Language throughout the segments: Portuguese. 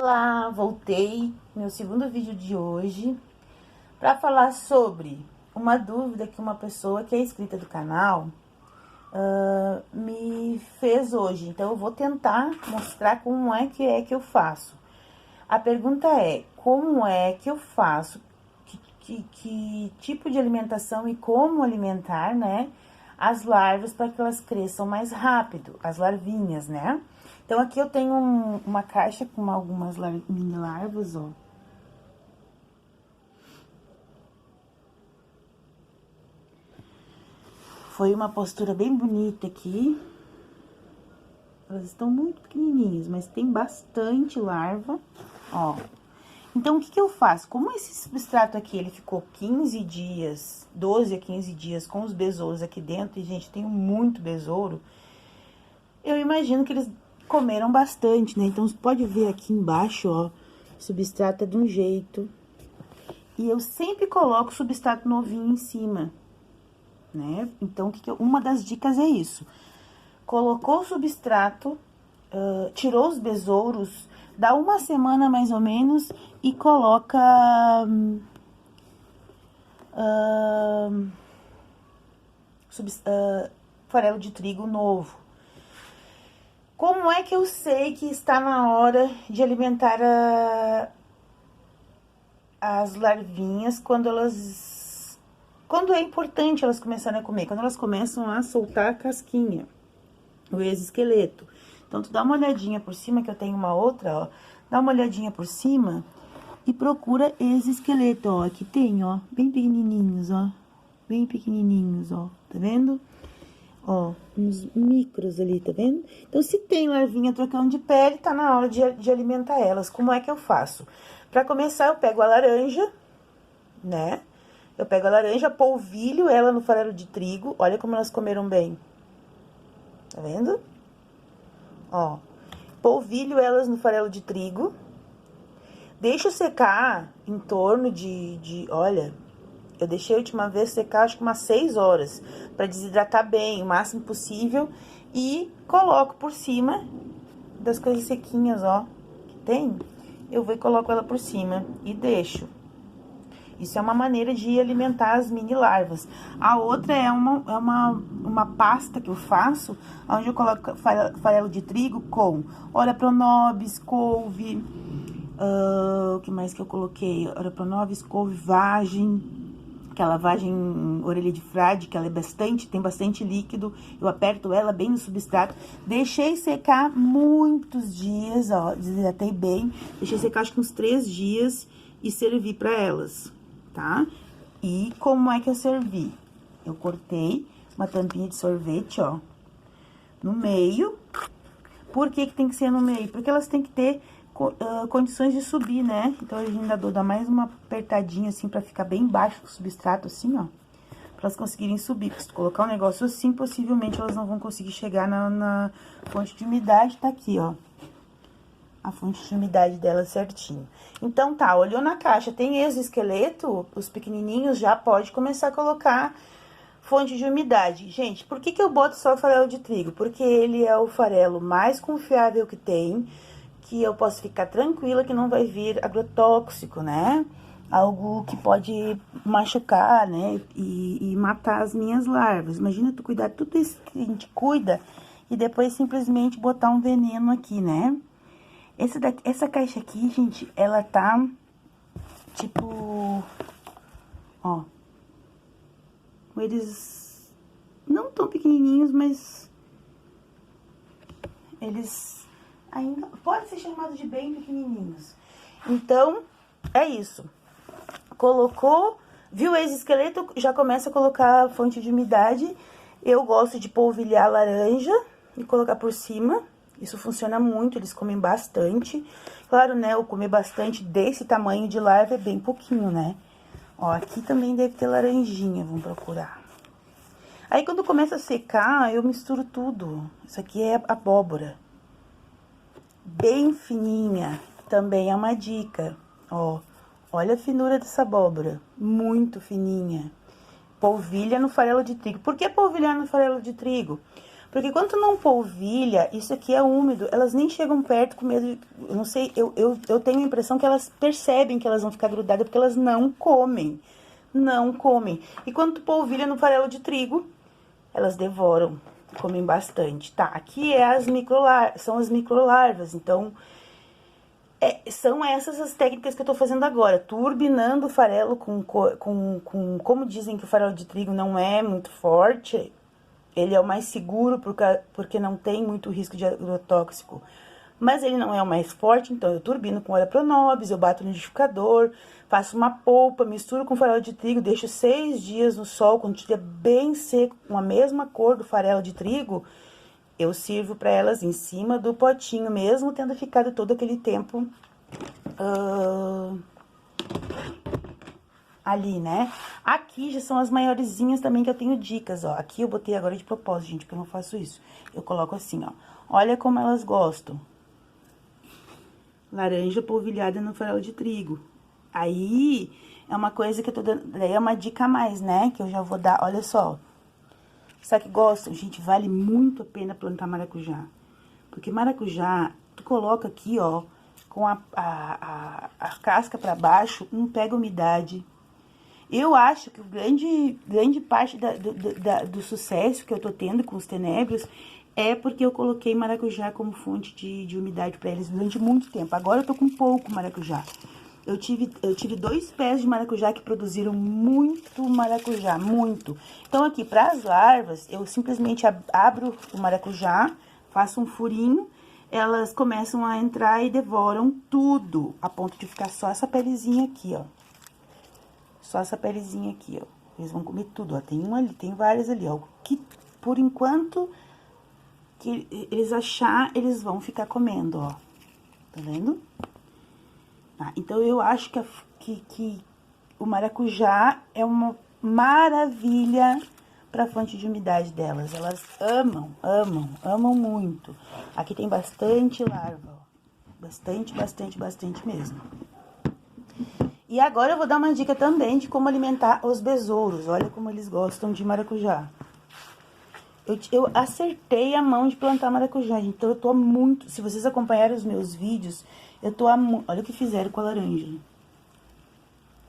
Olá, voltei, meu segundo vídeo de hoje, para falar sobre uma dúvida que uma pessoa que é inscrita do canal me fez hoje. Então, eu vou tentar mostrar como é que eu faço. A pergunta é, como é que eu faço, que tipo de alimentação e como alimentar, né, as larvas para que elas cresçam mais rápido, as larvinhas, né? Então, aqui eu tenho uma caixa com algumas mini larvas, ó. Foi uma postura bem bonita aqui. Elas estão muito pequenininhas, mas tem bastante larva, ó. Então, o que eu faço? Como esse substrato aqui, ele ficou 15 dias, 12 a 15 dias com os besouros aqui dentro, e, gente, tem muito besouro, eu imagino que eles comeram bastante, né? Então, você pode ver aqui embaixo, ó, o substrato é de um jeito. E eu sempre coloco substrato novinho em cima, né? Então, uma das dicas é isso. Colocou o substrato, tirou os besouros, dá uma semana mais ou menos e coloca farelo de trigo novo. Como é que eu sei que está na hora de alimentar as larvinhas quando é importante elas começarem a comer? Quando elas começam a soltar a casquinha, o exoesqueleto. Então, tu dá uma olhadinha por cima, que eu tenho uma outra, ó. Dá uma olhadinha por cima e procura exoesqueleto, ó. Aqui tem, ó, bem pequenininhos, ó. Bem pequenininhos, ó. Tá vendo? Ó, uns micros ali, tá vendo? Então, se tem larvinha trocando de pele, tá na hora de alimentar elas. Como é que eu faço? Pra começar, eu pego a laranja, né? Eu pego a laranja, polvilho ela no farelo de trigo. Olha como elas comeram bem. Tá vendo? Ó, polvilho elas no farelo de trigo. Deixo secar em torno olha, eu deixei a última vez secar acho que umas 6 horas, pra desidratar bem, o máximo possível. E coloco por cima das coisas sequinhas, ó, que tem. Eu vou e coloco ela por cima e deixo. Isso é uma maneira de alimentar as mini larvas. A outra é uma pasta que eu faço, onde eu coloco farelo de trigo com ora pronobis, couve, o que mais que eu coloquei? Ora pronobis, couve, vagem, aquela vagem orelha de frade, que ela tem bastante líquido. Eu aperto ela bem no substrato. Deixei secar muitos dias, ó, desidratei bem. Deixei secar acho que uns 3 dias e servi pra elas. Tá? E como é que eu servi? Eu cortei uma tampinha de sorvete, ó, no meio. Por que tem que ser no meio? Porque elas têm que ter condições de subir, né? Então, a gente ainda dá mais uma apertadinha, assim, pra ficar bem baixo do substrato, assim, ó. Pra elas conseguirem subir. Se tu colocar um negócio assim, possivelmente elas não vão conseguir chegar na fonte de umidade. Tá aqui, ó, a fonte de umidade dela certinho. Então, tá, olhou na caixa, tem exoesqueleto, os pequenininhos, já pode começar a colocar fonte de umidade. Gente, por que eu boto só o farelo de trigo? Porque ele é o farelo mais confiável que tem, que eu posso ficar tranquila que não vai vir agrotóxico, né? Algo que pode machucar, né? E matar as minhas larvas. Imagina tu cuidar tudo isso que a gente cuida e depois simplesmente botar um veneno aqui, né? Essa caixa aqui, gente, ela tá, tipo, ó, eles não tão pequenininhos, mas eles ainda podem ser chamados de bem pequenininhos. Então, é isso. Colocou, viu o exoesqueleto, já começa a colocar a fonte de umidade. Eu gosto de polvilhar a laranja e colocar por cima. Isso funciona muito, eles comem bastante. Claro, né, eu comer bastante desse tamanho de larva é bem pouquinho, né? Ó, aqui também deve ter laranjinha, vamos procurar. Aí, quando começa a secar, eu misturo tudo. Isso aqui é abóbora. Bem fininha, também é uma dica. Ó, olha a finura dessa abóbora, muito fininha. Polvilha no farelo de trigo. Por que polvilhar no farelo de trigo? Porque quando tu não polvilha, isso aqui é úmido, elas nem chegam perto com medo, eu não sei, eu tenho a impressão que elas percebem que elas vão ficar grudadas, porque elas não comem. Não comem. E quando tu polvilha no farelo de trigo, elas devoram, comem bastante. Tá, aqui são as microlarvas, então... são essas as técnicas que eu tô fazendo agora, turbinando o farelo como dizem que o farelo de trigo não é muito forte, ele é o mais seguro porque não tem muito risco de agrotóxico, mas ele não é o mais forte, então eu turbino com óleo pronobis, eu bato no liquidificador, faço uma polpa, misturo com farelo de trigo, deixo 6 dias no sol, quando estiver bem seco, com a mesma cor do farelo de trigo, eu sirvo para elas em cima do potinho, mesmo tendo ficado todo aquele tempo ali, né? Aqui já são as maiorzinhas também que eu tenho dicas, ó. Aqui eu botei agora de propósito, gente, porque eu não faço isso. Eu coloco assim, ó. Olha como elas gostam. Laranja polvilhada no farelo de trigo. Aí, é uma coisa que eu tô dando... Daí é uma dica a mais, né? Que eu já vou dar, olha só. Sabe que gostam? Gente, vale muito a pena plantar maracujá. Porque maracujá, tu coloca aqui, ó, com a casca pra baixo, não pega umidade. Eu acho que grande parte do sucesso que eu tô tendo com os tenébrios é porque eu coloquei maracujá como fonte de umidade pra eles durante muito tempo. Agora eu tô com pouco maracujá. Eu tive 2 pés de maracujá que produziram muito maracujá, muito. Então, aqui, para as larvas, eu simplesmente abro o maracujá, faço um furinho, elas começam a entrar e devoram tudo, a ponto de ficar só essa pelezinha aqui, ó. Só essa pelezinha aqui, ó. Eles vão comer tudo, ó. Tem uma ali, tem várias ali, ó. Que, por enquanto, que eles achar, eles vão ficar comendo, ó. Tá vendo? Então, eu acho que o maracujá é uma maravilha para a fonte de umidade delas. Elas amam, amam, amam muito. Aqui tem bastante larva, ó. Bastante, bastante, bastante mesmo. E agora eu vou dar uma dica também de como alimentar os besouros. Olha como eles gostam de maracujá. Eu acertei a mão de plantar maracujá, então eu tô muito... Se vocês acompanharem os meus vídeos, eu tô... Olha o que fizeram com a laranja.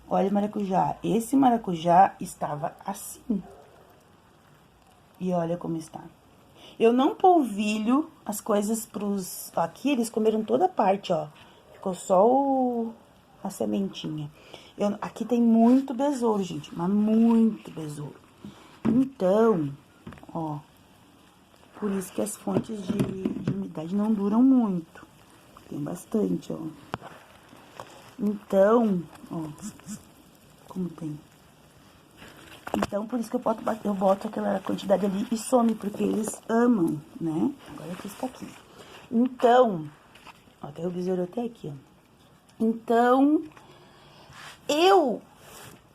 Olha o maracujá. Esse maracujá estava assim. E olha como está. Eu não polvilho as coisas pros... Aqui eles comeram toda a parte, ó. Ficou só a sementinha. Aqui tem muito besouro, gente, mas muito besouro. Então... Ó, por isso que as fontes de umidade não duram muito. Tem bastante, ó. Então, ó, como tem. Então, por isso que eu boto aquela quantidade ali e some, porque eles amam, né? Agora aqui está aqui. Então, ó, tem o besouro até aqui, ó. Então, eu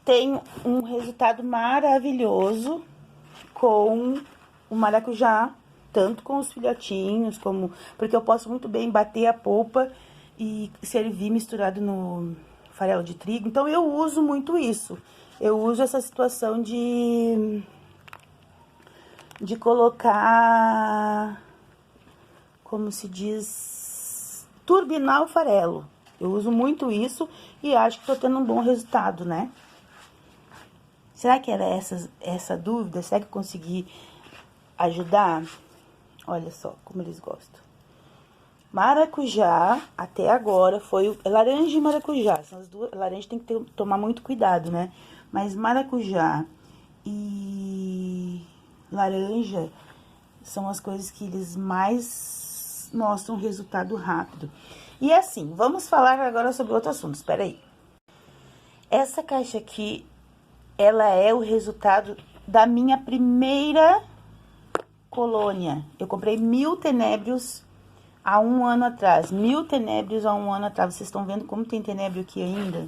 tenho um resultado maravilhoso com o maracujá, tanto com os filhotinhos, como... Porque eu posso muito bem bater a polpa e servir misturado no farelo de trigo. Então, eu uso muito isso. Eu uso essa situação de colocar, como se diz, turbinar o farelo. Eu uso muito isso e acho que tô tendo um bom resultado, né? Será que era essa dúvida? Será que eu consegui ajudar? Olha só como eles gostam. Maracujá, até agora, foi laranja e maracujá. São as duas. Laranja tem que tomar muito cuidado, né? Mas maracujá e laranja são as coisas que eles mais mostram resultado rápido. E assim, vamos falar agora sobre outro assunto. Espera aí. Essa caixa aqui... ela é o resultado da minha primeira colônia. Eu comprei 1000 tenébrios há 1 ano atrás. 1000 tenébrios há 1 ano atrás. Vocês estão vendo como tem tenébrio aqui ainda?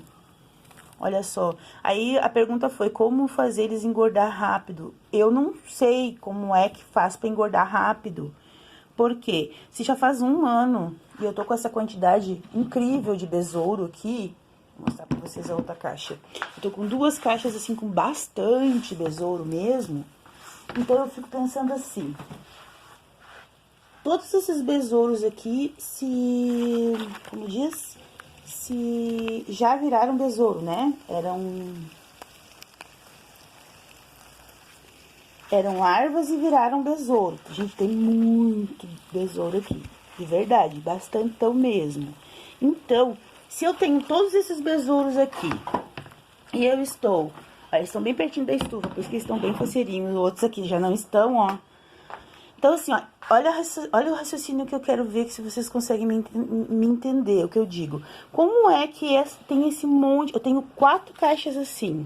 Olha só. Aí a pergunta foi como fazer eles engordar rápido. Eu não sei como é que faz para engordar rápido. Por quê? Se já faz 1 ano e eu tô com essa quantidade incrível de besouro aqui... Vou mostrar pra vocês a outra caixa. Eu tô com 2 caixas, assim, com bastante besouro mesmo. Então, eu fico pensando assim. todos esses besouros aqui como diz, se já viraram besouro, né? Eram larvas e viraram besouro. A gente tem muito besouro aqui, de verdade, bastantão mesmo. Então, se eu tenho todos esses besouros aqui, e eu estou... Eles estão bem pertinho da estufa, por isso que eles estão bem faceirinhos. Os outros aqui já não estão, ó. Então, assim, ó, olha o raciocínio que eu quero ver, se vocês conseguem me entender, o que eu digo. Como é que tem esse monte... Eu tenho 4 caixas assim.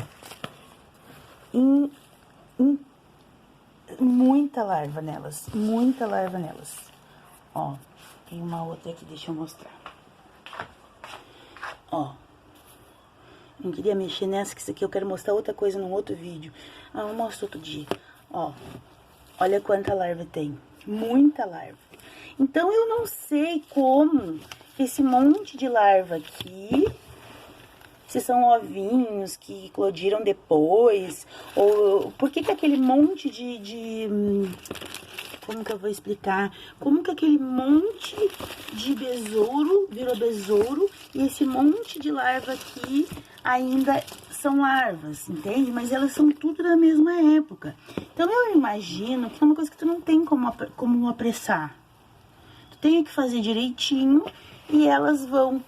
Muita larva nelas. Muita larva nelas. Ó, tem uma outra aqui, deixa eu mostrar. Ó. Não queria mexer nessa, que isso aqui eu quero mostrar outra coisa num outro vídeo. Eu mostro outro dia. Ó, olha quanta larva tem. Muita larva. Então, eu não sei como esse monte de larva aqui, se são ovinhos que eclodiram depois, ou por que aquele monte como que eu vou explicar? Como que aquele monte de besouro virou besouro e esse monte de larva aqui ainda são larvas, entende? Mas elas são tudo da mesma época. Então, eu imagino que é uma coisa que tu não tem como apressar. Tu tem que fazer direitinho e elas vão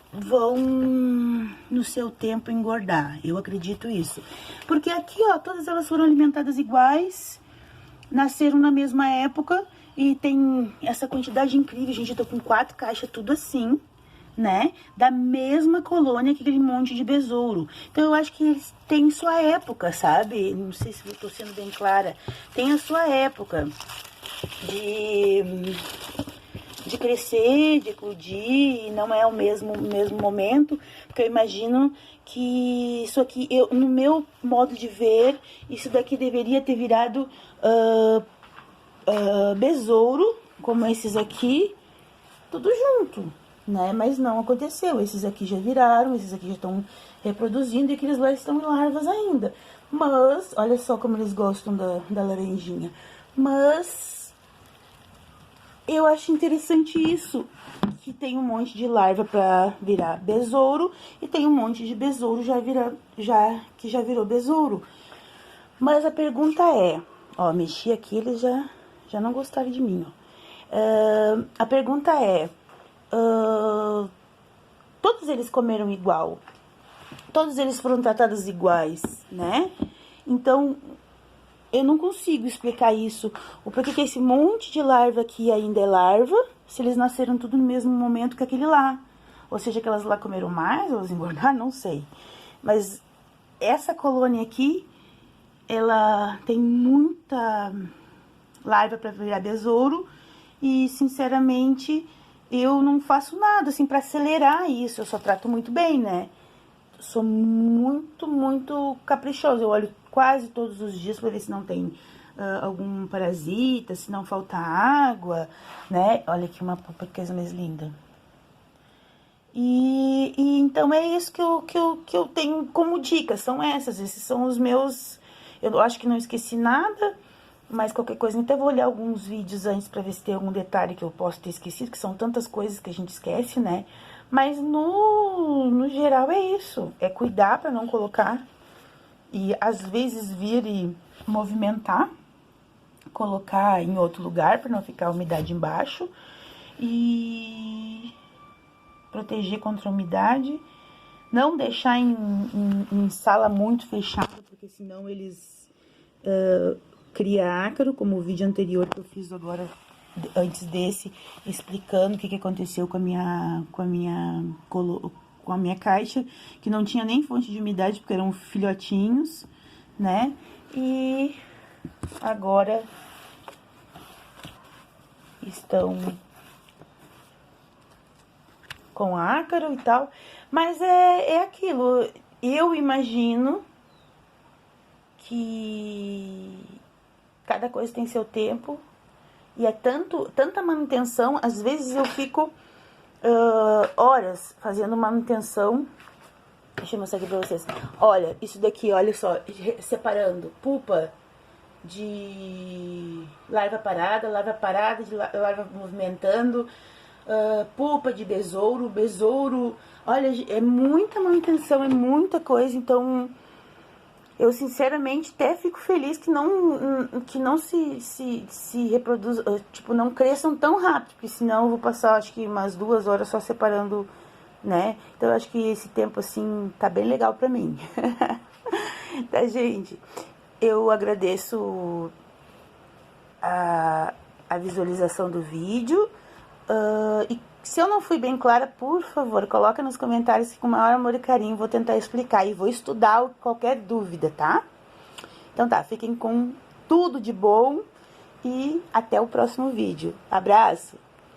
no seu tempo engordar. Eu acredito isso. Porque aqui, ó, todas elas foram alimentadas iguais, nasceram na mesma época e tem essa quantidade incrível. Gente, eu tô com 4 caixas, tudo assim, né? Da mesma colônia que aquele monte de besouro. Então, eu acho que eles têm sua época, sabe? Não sei se eu tô sendo bem clara. Tem a sua época de crescer, de eclodir, não é o mesmo momento, porque eu imagino que isso aqui, no meu modo de ver, isso daqui deveria ter virado besouro, como esses aqui, tudo junto, né? Mas não aconteceu, esses aqui já viraram, esses aqui já estão reproduzindo e aqueles lá estão em larvas ainda. Mas, olha só como eles gostam da laranjinha. Mas eu acho interessante isso, que tem um monte de larva pra virar besouro e tem um monte de besouro que já virou besouro. Mas a pergunta é, ó, mexi aqui, eles já não gostaram de mim, ó. A pergunta é, todos eles comeram igual? Todos eles foram tratados iguais, né? Então, eu não consigo explicar isso. O porquê que esse monte de larva aqui ainda é larva, se eles nasceram tudo no mesmo momento que aquele lá. Ou seja, que elas lá comeram mais, elas engordaram, não sei. Mas essa colônia aqui, ela tem muita larva para virar besouro. E, sinceramente, eu não faço nada, assim, para acelerar isso. Eu só trato muito bem, né? Sou muito, muito caprichosa. Eu olho quase todos os dias para ver se não tem algum parasita, se não falta água, né? Olha aqui uma coisa mais linda. E então é isso que eu tenho como dicas, são essas. Esses são os meus... Eu acho que não esqueci nada, mas qualquer coisa, até vou olhar alguns vídeos antes para ver se tem algum detalhe que eu posso ter esquecido, que são tantas coisas que a gente esquece, né? Mas no geral é isso, é cuidar para não colocar e às vezes vir e movimentar, colocar em outro lugar para não ficar a umidade embaixo e proteger contra a umidade, não deixar em sala muito fechada, porque senão eles criam ácaro, como o vídeo anterior que eu fiz agora, antes desse, explicando o que aconteceu com a minha caixa, que não tinha nem fonte de umidade, porque eram filhotinhos, né? E agora estão com ácaro e tal, mas é aquilo, eu imagino que cada coisa tem seu tempo. E é tanta manutenção, às vezes eu fico horas fazendo manutenção. Deixa eu mostrar aqui pra vocês. Olha, isso daqui, olha só, separando pupa de larva parada, de larva movimentando, pupa de besouro, olha, é muita manutenção, é muita coisa, então eu sinceramente até fico feliz que não se reproduz, tipo, não cresçam tão rápido, porque senão eu vou passar acho que umas 2 horas só separando, né? Então eu acho que esse tempo assim tá bem legal pra mim. Tá, gente? Eu agradeço a visualização do vídeo. E se eu não fui bem clara, por favor, coloca nos comentários que com o maior amor e carinho vou tentar explicar. E vou estudar qualquer dúvida, tá? Então tá, fiquem com tudo de bom e até o próximo vídeo. Abraço!